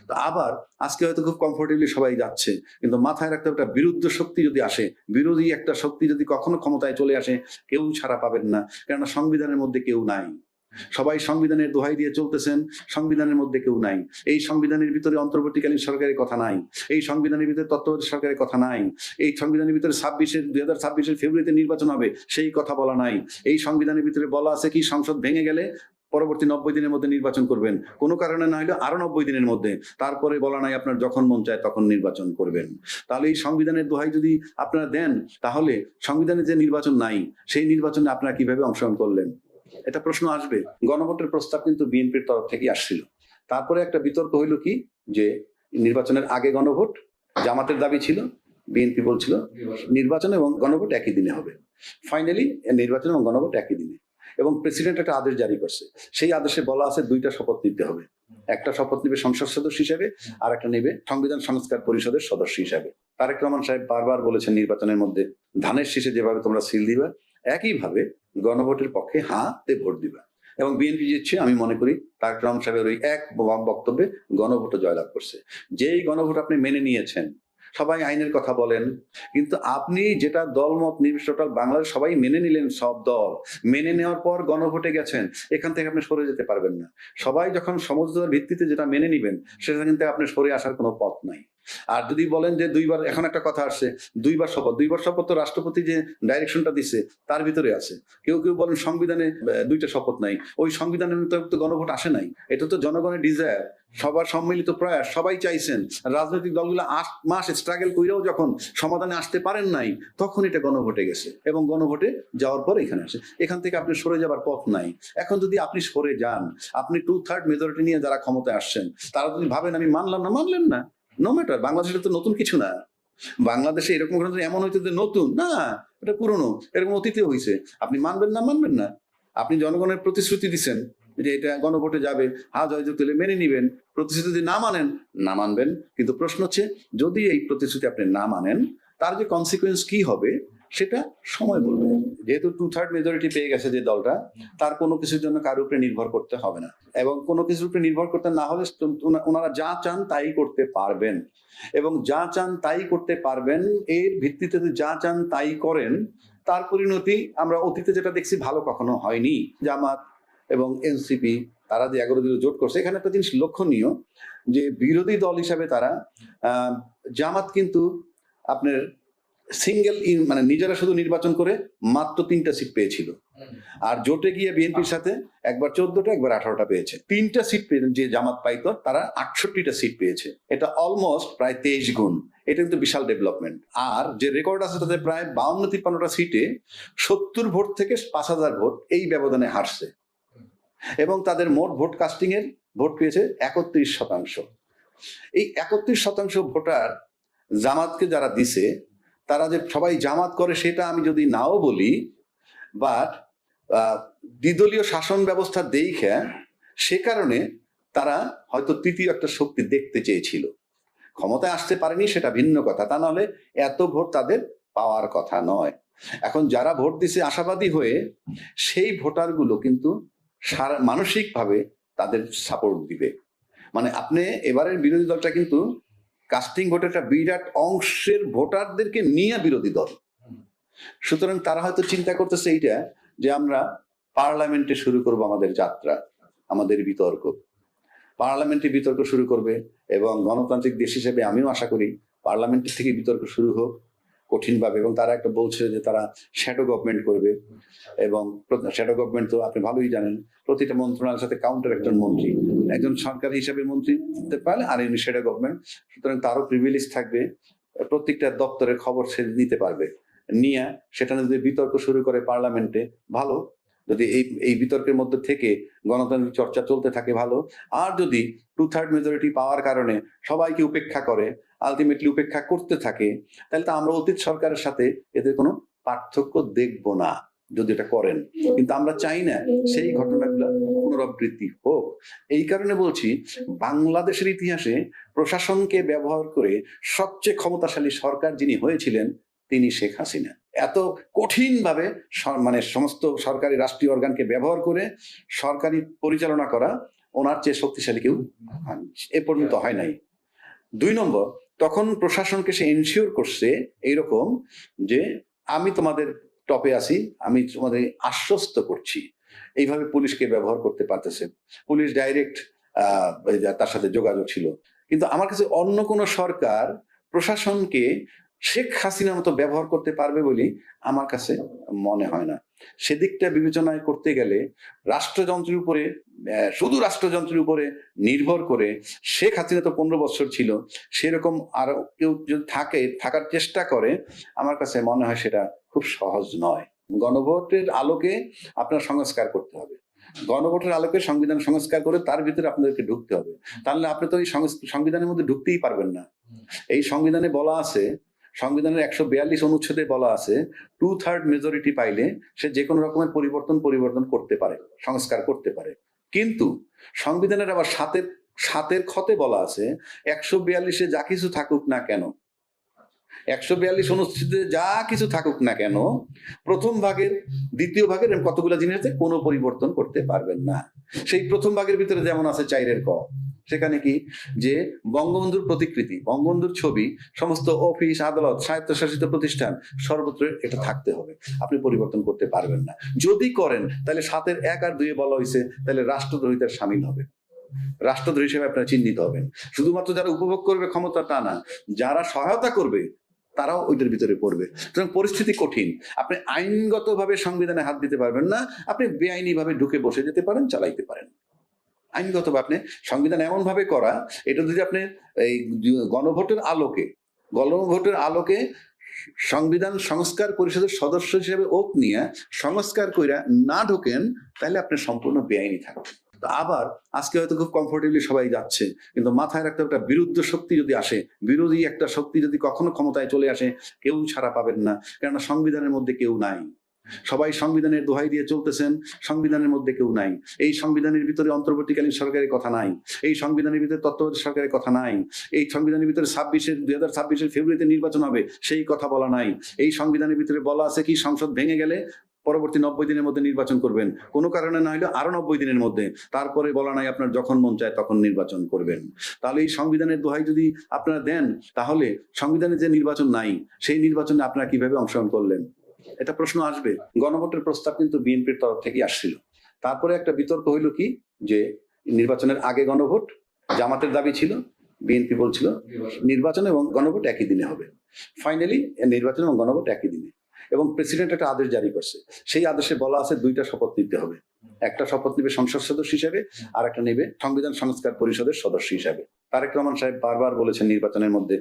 তো আবার আজকে হয়তো খুব কমফোর্টেবলি সবাই যাচ্ছে, কিন্তু মাথায় রাখতে হবে একটা বিরুদ্ধ শক্তি যদি আসে, বিরোধী একটা শক্তি যদি কখনো ক্ষমতায় চলে আসে, কেউ ছাড়া পাবেন না, কেননা সংবিধানের মধ্যে কেউ নাই। সবাই সংবিধানের দোহাই দিয়ে চলতেছেন, সংবিধানের মধ্যে কেউ নাই। এই সংবিধানের ভিতরে অন্তর্বর্তীকালীন সরকারের কথা নাই, এই সংবিধানের ভিতরে তত্ত্বাবধায়ক সরকারের কথা নাই, এই সংবিধানের ভিতরে 2026 ফেব্রুয়ারিতে নির্বাচন হবে সেই কথা বলা নাই। এই সংবিধানের ভিতরে বলা আছে কি সংসদ ভেঙে গেলে পরবর্তী 90 দিনের মধ্যে নির্বাচন করবেন, কোনো কারণে না হলে আরো 90 দিনের মধ্যে। তারপরে বলা নাই আপনার যখন মন চায় তখন নির্বাচন করবেন। তাহলে এই সংবিধানের দোহাই যদি আপনারা দেন, তাহলে সংবিধানে যে নির্বাচন নাই সেই নির্বাচনে আপনারা কিভাবে অংশগ্রহণ করলেন? এটা প্রশ্ন আসবে। গণভোটের প্রস্তাব কিন্তু বিএনপির তরফ থেকে আসছিল। তারপরে একটা বিতর্ক হইল কি, যে নির্বাচনের আগে গণভোট, জামাতের দাবি ছিল, বিএনপি বলছিল নির্বাচন এবং গণভোট একই দিনে হবে। ফাইনালি নির্বাচন এবং গণভোট একই দিনে, এবং প্রেসিডেন্ট একটা আদেশ জারি করছে। সেই আদেশে বলা আছে 2টা শপথ নিতে হবে, একটা শপথ নেবে সংসদ সদস্য হিসেবে, আর একটা নেবে সংবিধান সংস্কার পরিষদের সদস্য হিসাবে। তারেক রহমান সাহেব বারবার বলেছেন নির্বাচনের মধ্যে ধানের শীষে যেভাবে তোমরা সিল দিবা, একইভাবে গণভোটের পক্ষে হাতে ভোট দিবা। এবং বিএনপি জিতছে, আমি মনে করি তারেক রহমান সাহেবের ওই এক বক্তব্যে গণভোটে জয়লাভ করছে। যেই গণভোট আপনি মেনে নিয়েছেন, সবাই আইনের কথা বলেন, কিন্তু আপনি যেটা দলমত নির্বিশেষে টোটাল বাংলাদেশ সবাই মেনে নিলেন, সব দল মেনে নেওয়ার পর গণভোটে গেছেন, এখান থেকে আপনি সরে যেতে পারবেন না। সবাই যখন সমঝোতার ভিত্তিতে যেটা মেনে নিবেন, সেখান থেকে আপনি সরে আসার কোনো পথ নাই। আর যদি বলেন যে 2বার, এখন একটা কথা আসছে 2বার শপথ তো রাষ্ট্রপতি যে ডাইরেকশনটা দিচ্ছে তার ভিতরে আছে। কেউ কেউ বলেন সংবিধানে 2টা শপথ নাই, ওই সংবিধানের তো গণভোট আসে নাই। এটা তো জনগণের ডিজায়ার, সবার সম্মিলিত প্রয়াস, সবাই চাইছেন। রাজনৈতিক দলগুলো 8 মাস স্ট্রাগল করেও যখন সমাধানে আসতে পারেন নাই, তখন এটা গণভোটে গেছে, এবং গণভোটে যাওয়ার পর এখানে আসে। এখান থেকে আপনি সরে যাবার পথ নাই। এখন যদি আপনি সরে যান, আপনি 2/3 মেজরিটি নিয়ে যারা ক্ষমতায় আসছেন, তারা যদি ভাবেন আমি মানলাম না, মানলেন না, নো ম্যাটার। বাংলাদেশে তো নতুন কিছু না। বাংলাদেশে এরকম এমন হইতে যে নতুন না, এটা পুরনো, এরকম অতীতে হয়েছে। আপনি মানবেন না, মানবেন না। আপনি জনগণের প্রতিশ্রুতি দিচ্ছেন যে এটা গণভোটে যাবে, জয়যুক্ত হলে মেনে নিবেন। প্রতিশ্রুতি যদি না মানেন, না মানবেন। কিন্তু প্রশ্ন হচ্ছে, যদি এই প্রতিশ্রুতি আপনি না মানেন, তার যে কনসিকুয়েন্স কি হবে সেটা সময় বলবে। যেহেতু 2/3 মেজরিটি পেয়ে গেছে যে দলটা, তার কোনো কিছুর জন্য কারোর উপরে নির্ভর করতে হবে না, এবং কোনো কিছুর উপরে নির্ভর করতে না হলে ওনারা যা চান তাই করতে পারবেন। এবং যা চান তাই করতে পারবেন, এর ভিত্তিতে যদি যা চান তাই করেন, তার পরিণতি আমরা অতীতে যেটা দেখছি ভালো কখনো হয়নি। জামাত এবং এনসিপি তারা যে 11 দলীয় জোট করছে, এখানে একটা জিনিস লক্ষণীয়, যে বিরোধী দল হিসাবে তারা জামাত কিন্তু আপনার সিঙ্গেল মানে নিজেরা শুধু নির্বাচন করে মাত্র 3টা সিট পেয়েছিল, আর জোটে গিয়ে বিএনপির সাথে একবার 14টা একবার 18টা পেয়েছে। 3টা সিট যে জামাত পাইতো, তারা 68টা সিট পেয়েছে। এটা অলমোস্ট প্রায় 23 গুণ। এটা কিন্তু বিশাল ডেভেলপমেন্ট। আর যে রেকর্ড আছে তাতে প্রায় 52-53টা সিটে 70 ভোট থেকে 5000 ভোট এই ব্যবধানে হারছে, এবং তাদের মোট ভোট কাস্টিং এর ভোট পেয়েছে 31%। এই 31% ভোটার জামাতকে যারা দিছে, তারা যে সবাই জামাত করে সেটা আমি যদি নাও বলি, বাট দ্বিদলীয় শাসন ব্যবস্থা দেখে সে কারণে তারা হয়তো তৃতীয় একটা শক্তি দেখতে চেয়েছিল। ক্ষমতায় আসতে পারেনি সেটা ভিন্ন কথা, তা নাহলে এত ভোট তাদের পাওয়ার কথা নয়। এখন যারা ভোট দিছে আশাবাদী হয়ে, সেই ভোটারগুলো কিন্তু মানসিকভাবে তাদের সাপোর্ট দিবে। মানে আপনি এবারের বিরোধী দলটা কিন্তু কাস্টিং ভোটের একটা বিরাট অংশের ভোটারদেরকে নিয়ে বিরোধী দল। সুতরাং তারা হয়তো চিন্তা করতেছে এইটা, যে আমরা পার্লামেন্টে শুরু করব আমাদের যাত্রা, আমাদের বিতর্ক, পার্লামেন্টে বিতর্ক শুরু করবে। এবং গণতান্ত্রিক দেশ হিসেবে আমিও আশা করি পার্লামেন্টের থেকে বিতর্ক শুরু হোক কঠিনভাবে। এবং তারা একটা বলছে যে তারা শ্যাডো গভর্নমেন্ট করবে, এবং শ্যাডো গভর্নমেন্ট তো আপনি ভালোই জানেন, প্রতিটা মন্ত্রণালয়ের সাথে কাউন্টার একজন মন্ত্রী, একজন সরকারি হিসাবে মন্ত্রী হতে পারে, আর এমনি শ্যাডো গভর্নমেন্ট। সুতরাং তারও প্রিভিলেজ থাকবে, প্রত্যেকটা দপ্তরের খবর সে নিতে পারবে, নিয়ে সেখানে যদি বিতর্ক শুরু করে পার্লামেন্টে, ভালো। যদি এই বিতর্কের মধ্যে থেকে গণতান্ত্রিক চর্চা চলতে থাকে, ভালো। আর যদি 2/3 মেজরিটি পাওয়ার কারণে সবাইকে উপেক্ষা করে, আলটিমেটলি উপেক্ষা করতে থাকে, তাহলে তো আমরা অতীত সরকারের সাথে এদের কোনো পার্থক্য দেখব না যদি এটা করেন। কিন্তু আমরা চাই না সেই ঘটনাগুলো পুনরাবৃত্তি হোক। এই কারণে বলছি, বাংলাদেশের ইতিহাসে প্রশাসনকে ব্যবহার করে সবচেয়ে ক্ষমতাশালী সরকার যিনি হয়েছিলেন, তিনি শেখ হাসিনা। এত কঠিন ভাবে মানে সমস্ত সরকারি রাষ্ট্রীয় অর্গানকে ব্যবহার করে সরকারি পরিচালনা করা, ওনার চেয়ে শক্তিশালী কেউ এ পর্যন্ত হয় নাই। 2 নম্বর, তখন প্রশাসনকে সে এনশিওর করছে এইরকম যে আমি তোমাদের টপে আছি, আমি তোমাদের আশ্বস্ত করছি। এইভাবে পুলিশকে ব্যবহার করতে পারতেছে। পুলিশ ডাইরেক্ট তার সাথে যোগাযোগ ছিল। কিন্তু আমার কাছে অন্য কোন সরকার প্রশাসনকে শেখ হাসিনার মতো ব্যবহার করতে পারবে বলে আমার কাছে মনে হয় না। সেদিকটা বিবেচনায় করতে গেলে রাষ্ট্রযন্ত্রের উপরে শুধু রাষ্ট্রযন্ত্রের উপরে নির্ভর করে শেখ হাসিনা তো 15 বছর ছিল, সেরকম আরো কেউ যদি থাকার চেষ্টা করে, আমার কাছে মনে হয় সেটা খুব সহজ নয়। গণভোটের আলোকে আপনার সংস্কার করতে হবে। গণভোটের আলোকে সংবিধান সংস্কার করে তার ভিতরে আপনাদেরকে ঢুকতে হবে। তাহলে আপনি তো এই সংবিধানের মধ্যে ঢুকতেই পারবেন না। এই সংবিধানে বলা আছে, সংবিধানের 142 অনুচ্ছেদে বলা আছে 2/3 মেজরিটি পাইলে সে যে কোনো রকমের পরিবর্তন করতে পারে, সংস্কার করতে পারে। কিন্তু সংবিধানের আবার সাতের খতে বলা আছে 142-এ যা কিছু থাকুক না কেন, 142 অনুচ্ছেদে যা কিছু থাকুক না কেন, প্রথম ভাগের, দ্বিতীয় ভাগের কতগুলো জিনিস আছে কোনো পরিবর্তন করতে পারবেন না। সেই প্রথম ভাগের ভিতরে যেমন আছে 4-এর ক, সেখানে কি যে বঙ্গবন্ধুর প্রতিকৃতি, বঙ্গবন্ধুর ছবি সমস্ত অফিস, আদালত, স্বায়ত্তশাসিত প্রতিষ্ঠান সর্বত্র এটা থাকতে হবে, আপনি পরিবর্তন করতে পারবেন না। যদি করেন তাহলে 7-এর 1 আর 2-এ বলা হয়েছে তাহলে রাষ্ট্রদ্রোহিতার শামিল হবে, রাষ্ট্রদ্রোহী হিসেবে আপনারা চিহ্নিত হবেন। শুধুমাত্র যারা উপভোগ করবে ক্ষমতা তা না, যারা সহায়তা করবে তারাও ওইটার ভিতরে পড়বে। সুতরাং পরিস্থিতি কঠিন। আপনি আইনগতভাবে সংবিধানে হাত দিতে পারবেন না, আপনি বেআইনি ভাবে ঢুকে বসে যেতে পারেন, চালাইতে পারেন। আইনগতভাবে আপনি সংবিধান এমন ভাবে করা, এটা যদি আপনি এই গণভোটের আলোকে সংবিধান সংস্কার পরিষদের সদস্য হিসেবে ওত নিয়ে সংস্কার কইরা না ঢোকেন, তাহলে আপনি সম্পূর্ণ বেআইনি থাকবেন। আবার আজকে হয়তো খুব কমফোর্টেবলি সবাই যাচ্ছে, কিন্তু মাথায় রাখতে একটা বিরুদ্ধ শক্তি যদি আসে, বিরোধী একটা শক্তি যদি কখনো ক্ষমতায় চলে আসে, কেউ ছাড়া পাবেন না। কেননা সংবিধানের মধ্যে কেউ নাই, সবাই সংবিধানের দোহাই দিয়ে চলতেছেন, সংবিধানের মধ্যে কেউ নাই। এই সংবিধানের ভিতরে অন্তর্বর্তীকালীন সরকারের কথা নাই, এই সংবিধানের ভিতরে তত্ত্বাবধায়ক সরকারের কথা নাই, এই সংবিধানের ভিতরে 2026-এর ফেব্রুয়ারিতে নির্বাচন হবে সেই কথা বলা নাই। এই সংবিধানের ভিতরে বলা আছে কি সংসদ ভেঙে গেলে পরবর্তী 90 দিনের মধ্যে নির্বাচন করবেন, কোনো কারণে না হলে আরো 90 দিনের মধ্যে। তারপরে বলা নাই আপনার যখন মন চায় তখন নির্বাচন করবেন। তাহলে এই সংবিধানের দোহাই যদি আপনারা দেন, তাহলে সংবিধানে যে নির্বাচন নাই সেই নির্বাচনে আপনারা কিভাবে অংশগ্রহণ করলেন, এটা প্রশ্ন আসবে। গণভোটের প্রস্তাব কিন্তু বিএনপির তরফ থেকে আসছিল। তারপরে একটা বিতর্ক হইল কি যে নির্বাচনের আগে গণভোট, জামাতের দাবি ছিল, বিএনপি বলছিল নির্বাচন এবং গণভোট একই দিনে হবে। ফাইনালি নির্বাচন এবং গণভোট একই দিনে, এবং প্রেসিডেন্ট একটা আদেশ জারি করছে। সেই আদেশে বলা আছে 2টা শপথ নিতে হবে, একটা শপথ নেবে সংসদ সদস্য হিসেবে, আর একটা নেবে সংবিধান সংস্কার পরিষদের সদস্য হিসেবে। তারেক রহমান সাহেব বারবার বলেছেন নির্বাচনের মধ্যে